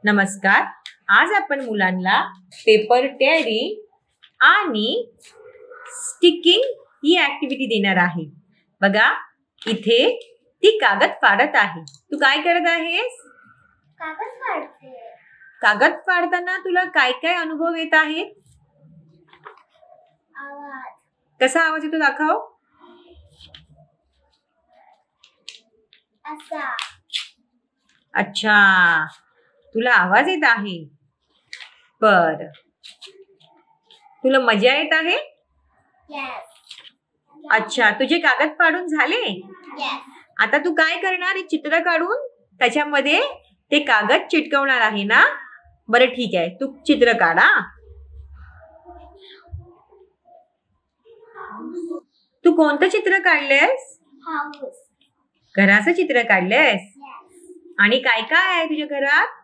नमस्कार. आज आपण मुलांना पेपर टेअरिंग आणि स्टिकिंग ही ऍक्टिव्हिटी देणार आहे. बघा, इथे ती कागद फाडत आहे. तू काय करत आहेस? कागद फाडते. कागद फाडताना तुला काय काय अनुभव येत आहे? आवाज. कसा आवाज येतो दाखव. असा. अच्छा, तुला आवाज येत आहे. बर, तुला मजा येत आहे? Yes. अच्छा, तुझे कागद फाडून झाले? Yes. आता तू काय करणार? एक चित्र काढून त्याच्यामध्ये ते कागद चिटकवणार आहे ना? बरं ठीक आहे, तू चित्र काढा. तू कोणतं चित्र काढलेस? House. घराचं चित्र काढलेस? Yes. आणि काय काय आहे तुझ्या घरात?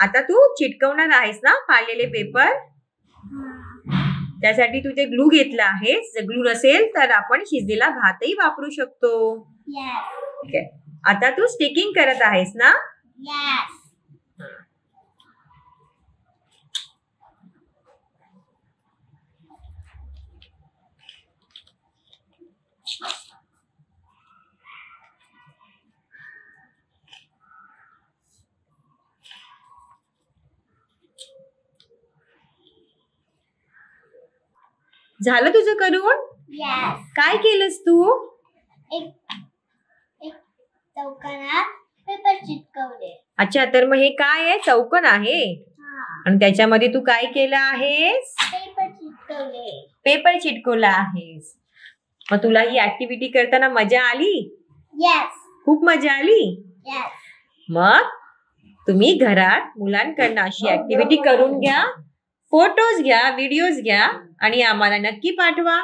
आता तू चिटकवणार आहेस ना फाडलेले पेपर? त्यासाठी तू ते ग्लू घेतला आहेस. जर ग्लू नसेल तर आपण शिजलेला भातही वापरू शकतो. Yes. ठीक आहे. आता तू स्टिकिंग करत आहेस ना? Yes. झालं तुझं करून? Yes. काय केलंस तू? एक चौकोनात पेपर चिटकवले. अच्छा, तर मग हे काय आहे? चौकोन आहे आणि त्याच्यामध्ये तू काय केलं आहेस? पेपर चिटकवले. पेपर चिटकवला आहेस. मग तुला ही ऍक्टिव्हिटी करताना मजा आली? Yes. खूप मजा आली? Yes. मग तुम्ही घरात मुलांकडनं अशी ऍक्टिव्हिटी करून घ्या, फोटोज घ्या, व्हिडिओज घ्या आणि आम्हाला नक्की पाठवा.